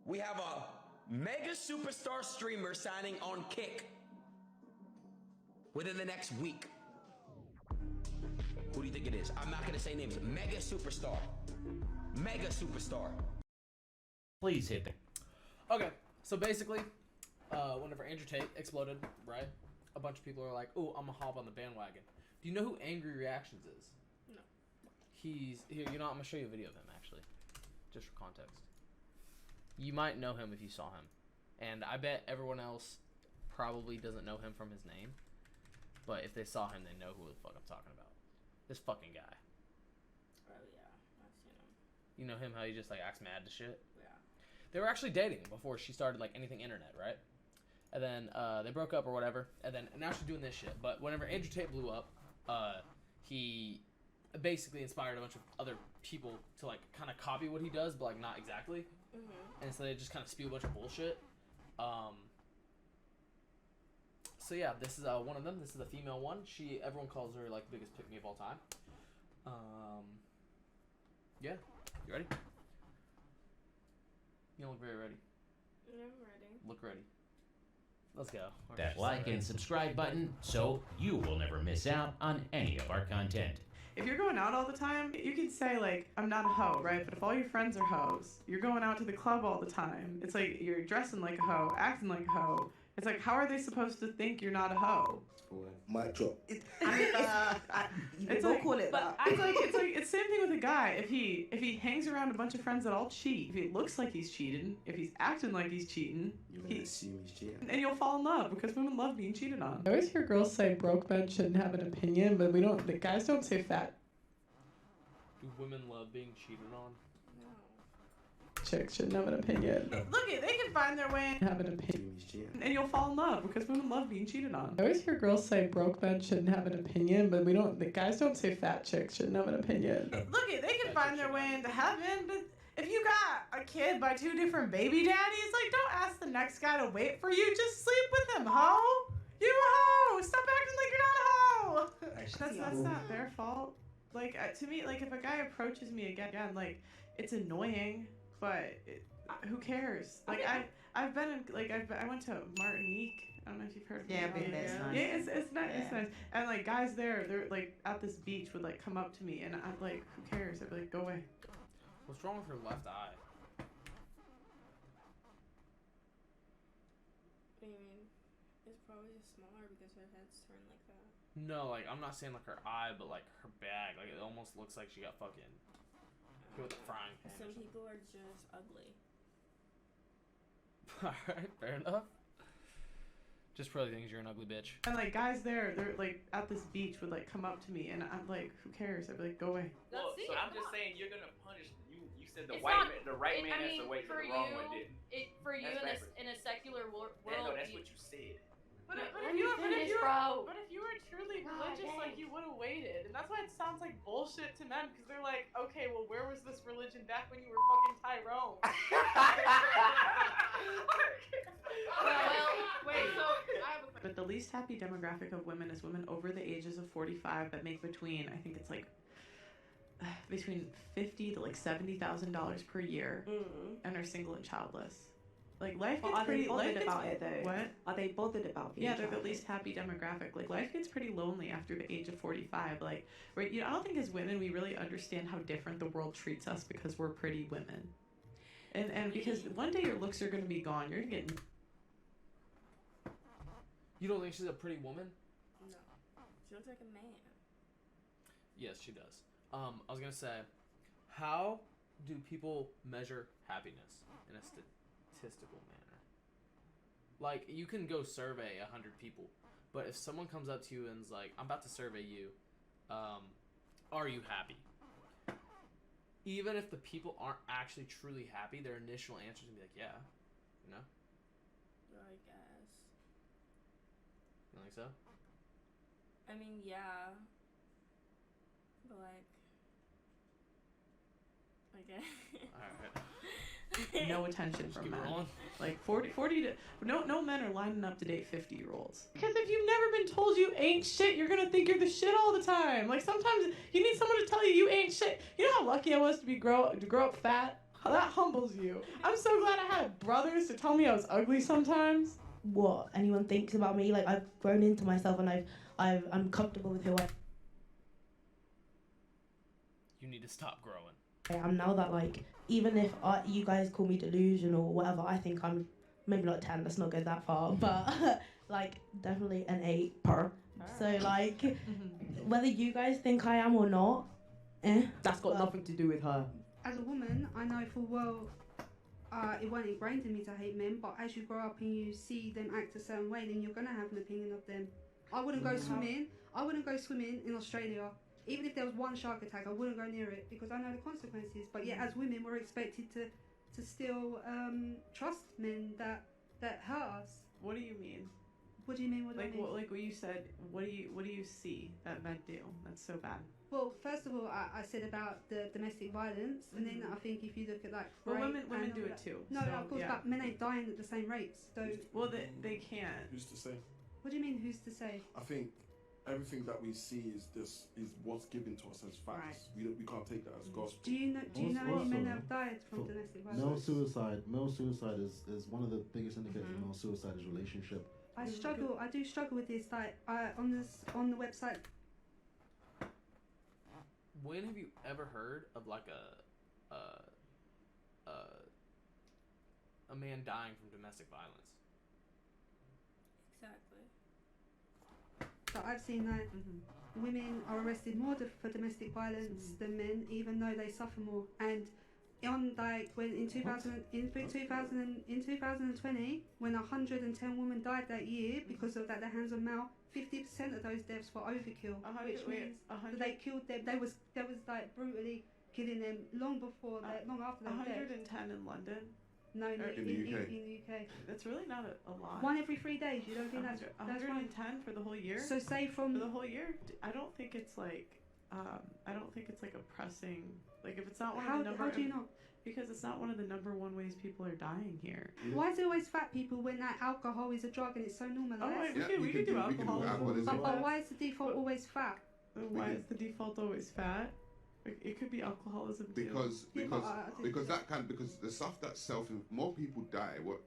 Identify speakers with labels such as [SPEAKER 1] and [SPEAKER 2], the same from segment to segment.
[SPEAKER 1] we have a mega superstar streamer signing on Kick within the next week. Who do you think it is? I'm not gonna say names. Mega superstar. Mega superstar.
[SPEAKER 2] Please hit the...
[SPEAKER 3] Okay, so basically, whenever Andrew Tate exploded, right, a bunch of people are like, "Oh, I'm gonna hop on the bandwagon." Do you know who Angry Reactions is?
[SPEAKER 4] No.
[SPEAKER 3] He's here. You know, I'm gonna show you a video of him actually, just for context. You might know him if you saw him, and I bet everyone else probably doesn't know him from his name, but if they saw him, they know who the fuck I'm talking about. This fucking guy.
[SPEAKER 4] Oh yeah, I've seen him.
[SPEAKER 3] You know him? How he just like acts mad to shit.
[SPEAKER 4] Yeah.
[SPEAKER 3] They were actually dating before she started like anything internet, right? And then they broke up or whatever, and now she's doing this shit. But whenever Andrew Tate blew up, he basically inspired a bunch of other people to like kind of copy what he does, but like not exactly.
[SPEAKER 4] Mm-hmm.
[SPEAKER 3] And so they just kind of spew a bunch of bullshit. So yeah, this is one of them. This is the female one. Everyone calls her like the biggest pick me of all time. Yeah, you ready? You don't look very ready.
[SPEAKER 4] I'm ready.
[SPEAKER 3] Look ready. Let's go.
[SPEAKER 2] That like and subscribe button so you will never miss out on any of our content.
[SPEAKER 5] If you're going out all the time, you can say, like, I'm not a hoe, right? But if all your friends are hoes, you're going out to the club all the time. It's like you're dressing like a hoe, acting like a hoe. It's like, how are they supposed to think you're not a hoe?
[SPEAKER 6] Mic drop.
[SPEAKER 5] It's like,
[SPEAKER 7] call it that.
[SPEAKER 5] It's same thing with a guy. If he hangs around a bunch of friends that all cheat, if he looks like he's cheating, if he's acting like he's cheating,
[SPEAKER 6] You're gonna assume he's cheating.
[SPEAKER 5] and you'll fall in love because women love being cheated on. I always hear girls say broke men shouldn't have an opinion, but the guys don't say fat
[SPEAKER 3] Do women love being cheated on?
[SPEAKER 4] No.
[SPEAKER 5] chicks shouldn't have an opinion. Look it, they can find their way and have an opinion.
[SPEAKER 6] Assume he's cheating.
[SPEAKER 5] And you'll fall in love because women love being cheated on. I always hear girls say broke men shouldn't have an opinion, but the guys don't say fat chicks shouldn't have an opinion. Look it, they can find their way into heaven, but if you got a kid by two different baby daddies, like, don't ask the next guy to wait for you. Just sleep with him, hoe. You a hoe. Stop acting like you're not a hoe. That's not their fault. Like, to me, like, if a guy approaches me again, like, it's annoying, but who cares? Like, I've been in, like, I went to Martinique. I don't know if you've heard of it.
[SPEAKER 7] Yeah, I've been there. It's nice.
[SPEAKER 5] Yeah, it's nice.
[SPEAKER 7] Yeah.
[SPEAKER 5] It's nice. And, like, guys they're, like, at this beach would, like, come up to me, and I'm like, who cares? I'd be like, go away.
[SPEAKER 3] What's wrong with her left eye?
[SPEAKER 4] What do you mean? It's probably just smaller because her head's turned like that.
[SPEAKER 3] No, like, I'm not saying like her eye, but like her bag. Like, it almost looks like she got fucking hit with a frying pan.
[SPEAKER 4] Some people are just ugly.
[SPEAKER 3] Alright, fair enough. Justpearlythings, you're an ugly bitch.
[SPEAKER 5] And, like, guys they're, like, at this beach would, like, come up to me, and I'm like, who cares? I'd be like, go away.
[SPEAKER 8] Well, so I'm just saying you're gonna punish you said the
[SPEAKER 9] It's
[SPEAKER 8] right
[SPEAKER 9] not-
[SPEAKER 8] man, the right man
[SPEAKER 9] I
[SPEAKER 8] has
[SPEAKER 9] mean,
[SPEAKER 8] to wait for
[SPEAKER 9] for
[SPEAKER 8] the wrong
[SPEAKER 9] you,
[SPEAKER 8] one didn't.
[SPEAKER 9] For you
[SPEAKER 8] That's
[SPEAKER 9] in a secular world,
[SPEAKER 8] No, that's what you said.
[SPEAKER 5] But
[SPEAKER 9] Let
[SPEAKER 5] if
[SPEAKER 9] me
[SPEAKER 5] you
[SPEAKER 9] finish, bro.
[SPEAKER 5] But if you were truly
[SPEAKER 9] God
[SPEAKER 5] religious,
[SPEAKER 9] dang.
[SPEAKER 5] like, you would have waited. And that's why it sounds like bullshit to men, because they're like, okay, well, where was this religion back when you were fucking Tyrone?
[SPEAKER 9] Well, wait, so I have a question.
[SPEAKER 5] But the least happy demographic of women is women over the ages of 45 that make between, I think it's like, between $50,000 to like $70,000 per year, and are single and childless. Like, life gets pretty
[SPEAKER 7] bothered about it though?
[SPEAKER 5] What?
[SPEAKER 7] Are they bothered about being
[SPEAKER 5] Yeah, they're the
[SPEAKER 7] childless?
[SPEAKER 5] least happy demographic. Like, life gets pretty lonely after the age of 45. Like, right? You know, I don't think as women we really understand how different the world treats us because we're pretty women. And because one day your looks are gonna be gone. You're gonna get.
[SPEAKER 3] You don't think she's a pretty woman?
[SPEAKER 4] No. She looks like a man.
[SPEAKER 3] Yes, she does. I was gonna say, how do people measure happiness in a statistical manner? Like, you can go survey 100 people, but if someone comes up to you and is like, I'm about to survey you, are you happy? Even if the people aren't actually truly happy, their initial answer is gonna be like, yeah, you know?
[SPEAKER 4] I guess.
[SPEAKER 3] You don't think so?
[SPEAKER 4] I mean, yeah. But like. Okay.
[SPEAKER 3] Alright.
[SPEAKER 5] No attention from
[SPEAKER 3] Keep
[SPEAKER 5] men.
[SPEAKER 3] rolling.
[SPEAKER 5] Like 40 to no men are lining up to date 50-year-olds. Because if you've never been told you ain't shit, you're gonna think you're the shit all the time. Like, sometimes you need someone to tell you you ain't shit. You know how lucky I was to grow up fat? That humbles you. I'm so glad I had brothers to tell me I was ugly sometimes.
[SPEAKER 10] What anyone thinks about me, like I've grown into myself and I'm comfortable with who
[SPEAKER 3] You need to stop growing.
[SPEAKER 10] I am now. That like even if you guys call me delusional or whatever, I think I'm maybe not 10. Let's not go that far, but like definitely an 8 per. So like whether you guys think I am or not,
[SPEAKER 5] That's got nothing to do with her.
[SPEAKER 4] As a woman, I know full well it won't ingrained in me to hate men, but as you grow up and you see them act a certain way, then you're gonna have an opinion of them. I wouldn't go swimming. I wouldn't go swimming in Australia. Even if there was one shark attack, I wouldn't go near it because I know the consequences. But yet, as women, we're expected to still trust men that hurt us.
[SPEAKER 5] What do you mean?
[SPEAKER 4] What do you mean? What do I mean?
[SPEAKER 5] Like what you said. What do you see that men do? That's so bad.
[SPEAKER 4] Well, first of all, I said about the domestic violence, and then I think if you look at like
[SPEAKER 5] Well,
[SPEAKER 4] rape
[SPEAKER 5] women
[SPEAKER 4] and
[SPEAKER 5] do
[SPEAKER 4] all
[SPEAKER 5] it
[SPEAKER 4] that-
[SPEAKER 5] too.
[SPEAKER 4] No,
[SPEAKER 5] so,
[SPEAKER 4] of course,
[SPEAKER 5] yeah.
[SPEAKER 4] but men ain't dying at the same rates. So
[SPEAKER 5] Well, they can't.
[SPEAKER 11] Who's to say?
[SPEAKER 4] what do you mean? Who's to say?
[SPEAKER 11] I think everything that we see is what's given to us as facts. We can't take that as gospel.
[SPEAKER 4] Do you know any men that have died from
[SPEAKER 12] for
[SPEAKER 4] domestic
[SPEAKER 12] Male
[SPEAKER 4] violence?
[SPEAKER 12] suicide is one of the biggest indicators of male suicide is relationship.
[SPEAKER 4] I do struggle with this. Like on the website.
[SPEAKER 3] When have you ever heard of like a man dying from domestic violence?
[SPEAKER 4] Exactly. So I've seen that women are arrested more for domestic violence than men, even though they suffer more. And on like when in 2020, when 110 women died that year because of at the hands of male, 50% of those deaths were overkill, which means that they killed them. They was like brutally killing them long before that, long after they were dead.
[SPEAKER 5] 110 in London.
[SPEAKER 4] No,
[SPEAKER 11] in the UK.
[SPEAKER 4] In the UK.
[SPEAKER 5] That's really not a lot.
[SPEAKER 4] One every 3 days. You don't think that's
[SPEAKER 5] 110 for the whole year?
[SPEAKER 4] So say from
[SPEAKER 5] for the whole year, I don't think it's like a pressing, like if it's not one of the number.
[SPEAKER 4] How do you know?
[SPEAKER 5] Because it's not one of the number one ways people are dying here.
[SPEAKER 4] Why is it always fat people when that alcohol is a drug and it's so normalised?
[SPEAKER 5] We can do alcohol.
[SPEAKER 4] But why is the default always fat?
[SPEAKER 5] Why is the default always fat? It could be alcoholism too.
[SPEAKER 6] Because the stuff that more people die. What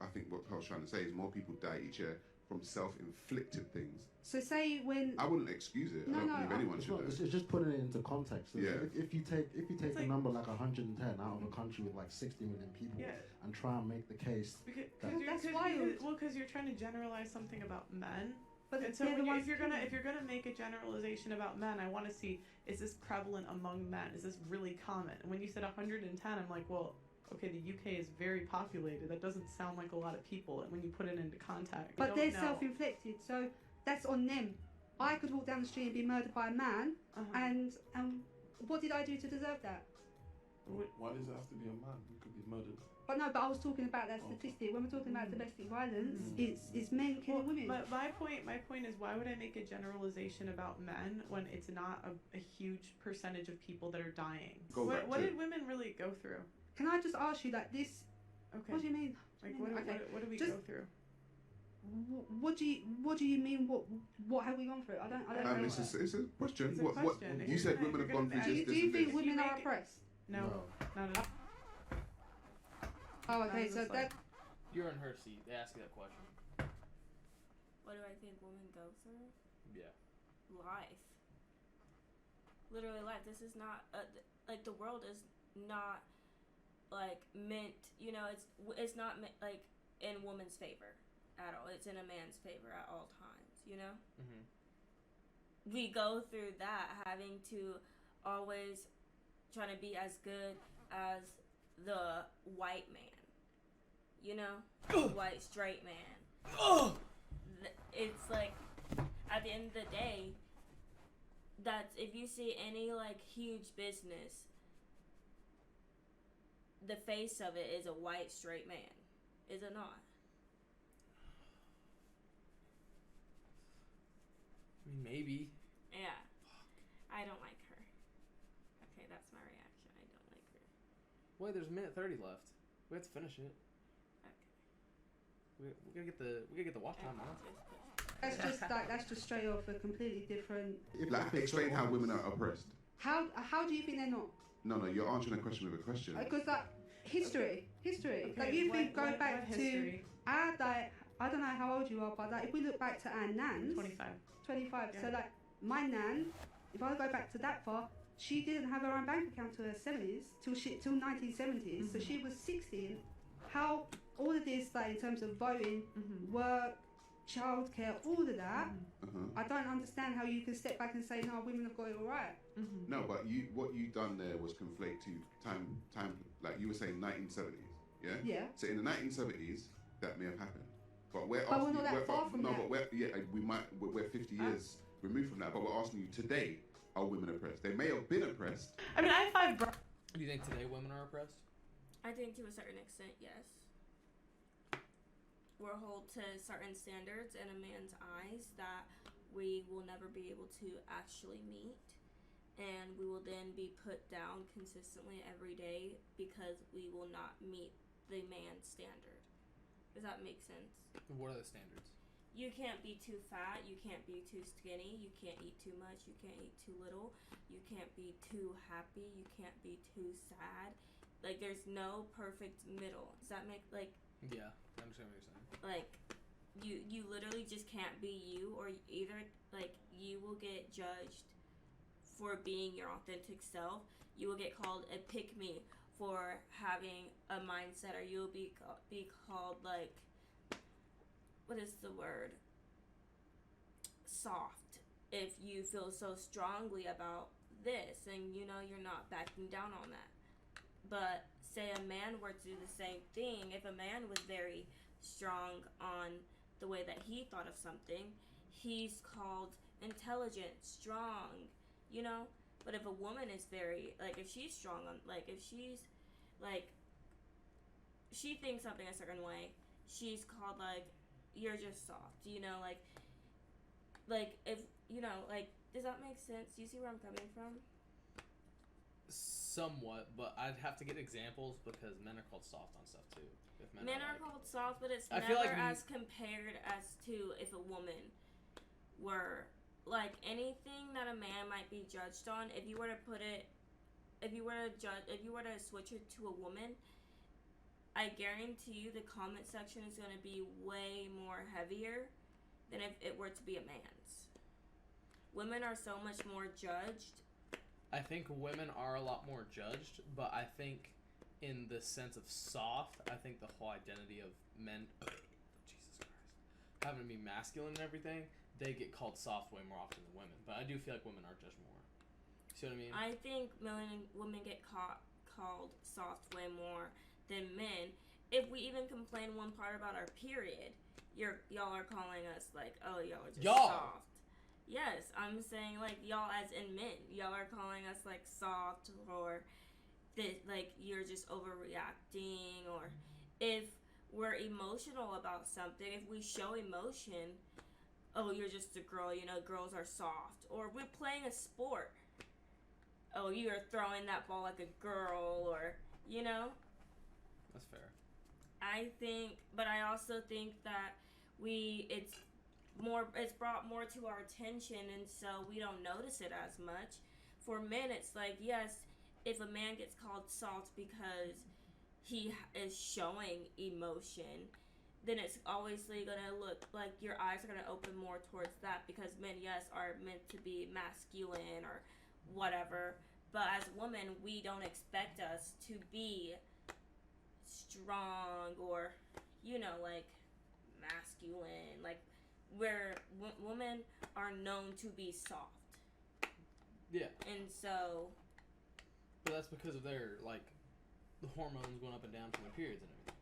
[SPEAKER 6] Pearl's trying to say is more people die each year from self-inflicted things.
[SPEAKER 4] So say when
[SPEAKER 6] I wouldn't excuse it. I don't believe anyone should.
[SPEAKER 12] It's just putting it into context.
[SPEAKER 6] Yeah.
[SPEAKER 12] If you take a number like 110 out of a country with like 60 million people and try and make the case.
[SPEAKER 4] That's wild.
[SPEAKER 5] Because you're trying to generalize something about men.
[SPEAKER 4] But
[SPEAKER 5] and so if you're gonna make a generalization about men, I want to see, is this prevalent among men? Is this really common? And when you said 110, I'm like, well, okay, the UK is very populated. That doesn't sound like a lot of people. And when you put it into context,
[SPEAKER 4] but they're self-inflicted, so that's on them. I could walk down the street and be murdered by a man, and what did I do to deserve that?
[SPEAKER 11] Why does it have to be a man who could be murdered?
[SPEAKER 4] But no, but I was talking about that statistic. When we're talking about domestic violence, it's men killing women.
[SPEAKER 5] But my point is, why would I make a generalization about men when it's not a huge percentage of people that are dying? What did women really go through?
[SPEAKER 4] Can I just ask you that this?
[SPEAKER 5] Okay.
[SPEAKER 4] What do you mean?
[SPEAKER 5] Like what do we go through?
[SPEAKER 4] What do you mean? What have we gone through? I don't know.
[SPEAKER 6] It's a question.
[SPEAKER 5] It's a
[SPEAKER 6] What
[SPEAKER 5] question.
[SPEAKER 6] you said women have gone through this.
[SPEAKER 4] Do you think women are oppressed?
[SPEAKER 5] No, not at all.
[SPEAKER 4] Oh, okay. So that
[SPEAKER 3] you're in her seat. They ask you that question.
[SPEAKER 9] What do I think women go through?
[SPEAKER 3] Yeah.
[SPEAKER 9] Life. Literally life. This is not like the world is not like meant. You know, it's not like in woman's favor at all. It's in a man's favor at all times. You know.
[SPEAKER 3] Mm-hmm.
[SPEAKER 9] We go through that having to always trying to be as good as the white man. You know, white straight man. It's like at the end of the day, that's if you see any like huge business, the face of it is a white straight man, is it not?
[SPEAKER 3] I mean, maybe.
[SPEAKER 9] Yeah. I don't like her. Okay, that's my reaction. I don't like her.
[SPEAKER 3] Wait, there's a minute 30 left. We have to finish it.
[SPEAKER 9] Okay.
[SPEAKER 3] We gotta get the watch time on.
[SPEAKER 4] that's just straight off a completely different.
[SPEAKER 6] Explain how women are oppressed.
[SPEAKER 4] How do you think they're not?
[SPEAKER 6] No, you're answering a question with a question.
[SPEAKER 4] Because history.
[SPEAKER 5] Okay,
[SPEAKER 4] Like you think go
[SPEAKER 5] what
[SPEAKER 4] back to
[SPEAKER 5] history?
[SPEAKER 4] our like I don't know how old you are, but like if we look back to our nans,
[SPEAKER 5] 25.
[SPEAKER 4] 25.
[SPEAKER 5] Yeah.
[SPEAKER 4] So like my nan, if I go back to that far, she didn't have her own bank account till her 70s, till 1970s. So she was 16. How all of this like in terms of voting, work, childcare, all of that. I don't understand how you can step back and say no, women have got it all right.
[SPEAKER 6] No, but what you done there was conflate to time. Like you were saying, 1970s. Yeah.
[SPEAKER 4] Yeah.
[SPEAKER 6] So in the 1970s, that may have happened, but we're
[SPEAKER 4] But
[SPEAKER 6] asking
[SPEAKER 4] we're not that
[SPEAKER 6] you,
[SPEAKER 4] far from that.
[SPEAKER 6] But we're 50 years removed from that. But we're asking you today: are women oppressed? They may have been oppressed.
[SPEAKER 5] I mean, I have 5 brothers.
[SPEAKER 3] Do you think today women are oppressed?
[SPEAKER 9] I think to a certain extent, yes. We're held to certain standards in a man's eyes that we will never be able to actually meet. And we will then be put down consistently every day because we will not meet the man's standard. Does that make sense?
[SPEAKER 3] What are the standards?
[SPEAKER 9] You can't be too fat, you can't be too skinny, you can't eat too much, you can't eat too little, you can't be too happy, you can't be too sad. Like, there's no perfect middle. Does that make, like...
[SPEAKER 3] Yeah, I understand what you're saying.
[SPEAKER 9] Like, you literally just can't be you, or either, like, you will get judged for being your authentic self. You will get called a pick-me for having a mindset, or you'll be called, like... What is the word? Soft. If you feel so strongly about this and you know you're not backing down on that. But say a man were to do the same thing, if a man was very strong on the way that he thought of something, he's called intelligent, strong, you know? But if a woman is very, like, if she's strong on, like, if she's, like, she thinks something a certain way, she's called, like, you're just soft, you know, like, if, you know, like, does that make sense? Do you see where I'm coming from?
[SPEAKER 3] Somewhat, but I'd have to get examples because men are called soft on stuff too. If
[SPEAKER 9] Men are called soft, but it's
[SPEAKER 3] I
[SPEAKER 9] never
[SPEAKER 3] feel like
[SPEAKER 9] as compared as to if a woman were, like, anything that a man might be judged on, if you were to put it, if you were to switch it to a woman, I guarantee you the comment section is going to be way more heavier than if it were to be a man's. Women are so much more judged.
[SPEAKER 3] I think women are a lot more judged, but I think in the sense of soft, I think the whole identity of men, Jesus Christ, having to be masculine and everything, they get called soft way more often than women. But I do feel like women are judged more. See what I mean?
[SPEAKER 9] I think women get called soft way more than men. If we even complain one part about our period, y'all are calling us like, oh, y'all are just soft. Yes, I'm saying like y'all as in men. Y'all are calling us like soft, or that like you're just overreacting, or if we're emotional about something, if we show emotion, oh, you're just a girl, you know, girls are soft. Or we're playing a sport, oh, you're throwing that ball like a girl, or, you know.
[SPEAKER 3] That's fair.
[SPEAKER 9] I think, but I also think that it's brought more to our attention, and so we don't notice it as much. For men, it's like, yes, if a man gets called soft because he is showing emotion, then it's obviously gonna look like your eyes are gonna open more towards that, because men, yes, are meant to be masculine or whatever, but as women, we don't expect us to be strong or, you know, like masculine. Like, where women are known to be soft.
[SPEAKER 3] Yeah.
[SPEAKER 9] And so.
[SPEAKER 3] But that's because of their, like, the hormones going up and down from their periods and everything.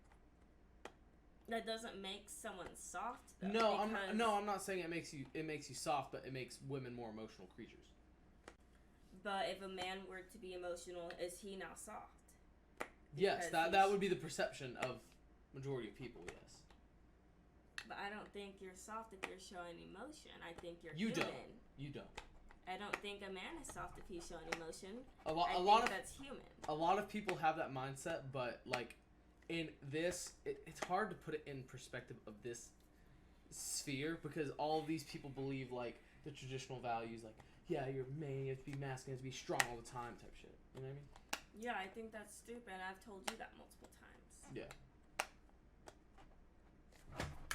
[SPEAKER 9] That doesn't make someone soft, though.
[SPEAKER 3] No, I'm not saying it makes you soft, but it makes women more emotional creatures.
[SPEAKER 9] But if a man were to be emotional, is he now soft?
[SPEAKER 3] Yes, that would be the perception of majority of people, yes.
[SPEAKER 9] But I don't think you're soft if you're showing emotion. I think you're
[SPEAKER 3] human. You don't.
[SPEAKER 9] I don't think a man is soft if he's showing emotion. That's human.
[SPEAKER 3] A lot of people have that mindset, but like in this, it's hard to put it in perspective of this sphere, because all of these people believe like the traditional values, like, yeah, you're a man, you have to be masculine, you have to be strong all the time type shit. You know what I mean?
[SPEAKER 9] Yeah, I think that's stupid. I've told you that multiple times.
[SPEAKER 3] Yeah.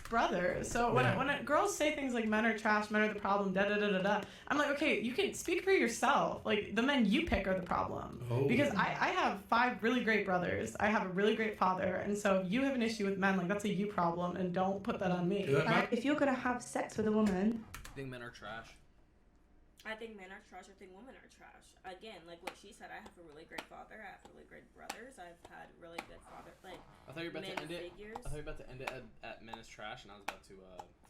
[SPEAKER 5] Brothers. So when girls say things like men are trash, men are the problem, da da da da da, I'm like, okay, you can speak for yourself. Like, the men you pick are the problem.
[SPEAKER 13] Oh.
[SPEAKER 5] Because I have 5 really great brothers. I have a really great father. And so if you have an issue with men, like, that's a you problem, and don't put that on me.
[SPEAKER 10] If you're gonna have sex with a woman,
[SPEAKER 3] I think men are trash.
[SPEAKER 9] I think men are trash. I think women are trash. Again, like what she said, I have a really great father. I have really great brothers. I've had really good father, like,
[SPEAKER 3] I thought you were about to end
[SPEAKER 9] figures.
[SPEAKER 3] it. I thought you were about to end it at men is trash, and I was about to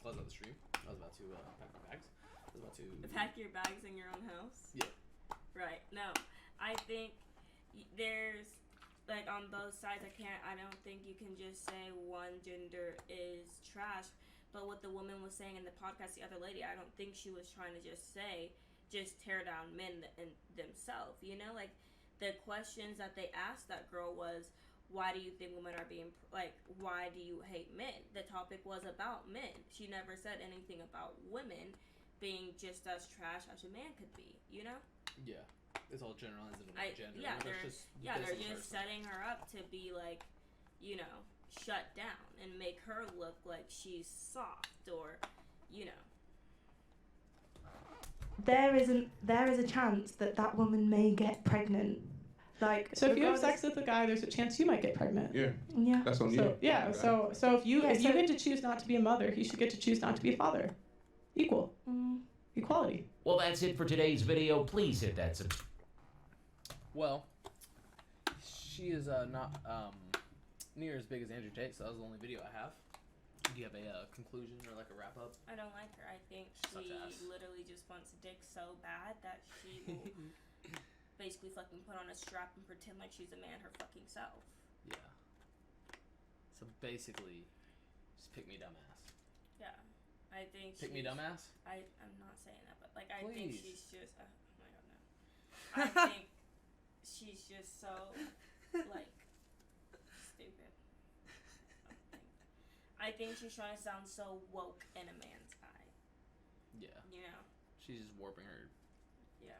[SPEAKER 3] close out the stream. I was about to pack my bags. I was about to
[SPEAKER 9] pack your bags in your own house.
[SPEAKER 3] Yeah.
[SPEAKER 9] Right. No, I think there's, like, on both sides. I don't think you can just say one gender is trash. But what the woman was saying in the podcast, the other lady, I don't think she was trying to just tear down men and themselves. You know, like, the questions that they asked that girl was, why do you think women are being, like, why do you hate men? The topic was about men. She never said anything about women being just as trash as a man could be, you know?
[SPEAKER 3] Yeah. It's all generalized into one gender.
[SPEAKER 9] Yeah, they're just
[SPEAKER 3] person.
[SPEAKER 9] setting her up to be, like, you know, shut down and make her look like she's soft, or, you know.
[SPEAKER 10] there is a chance that woman may get pregnant. Like,
[SPEAKER 5] So if you have sex with a guy, there's a chance you might get pregnant.
[SPEAKER 6] Yeah.
[SPEAKER 10] Yeah.
[SPEAKER 6] That's on you.
[SPEAKER 5] So yeah, so if you get to choose not to be a mother, he should get to choose not to be a father. Equal. Equality.
[SPEAKER 2] Well, that's it for today's video. Please hit that subscribe.
[SPEAKER 3] Well, she is not near as big as Andrew Tate, so that was the only video I have. Do you have a conclusion or like a wrap up?
[SPEAKER 9] I don't like her. I think she literally just wants dick so bad that she will basically fucking put on a strap and pretend like she's a man her fucking self.
[SPEAKER 3] Yeah. So basically, just pick me dumbass.
[SPEAKER 9] Yeah. I think
[SPEAKER 3] Pick me dumbass?
[SPEAKER 9] I'm not saying that, but, like, I think
[SPEAKER 3] Please.
[SPEAKER 9] she's just oh my god, no. I think she's just so, like, stupid. I think she's trying to sound so woke in a man's eye.
[SPEAKER 3] Yeah.
[SPEAKER 9] You know?
[SPEAKER 3] She's just warping her.
[SPEAKER 9] Yeah.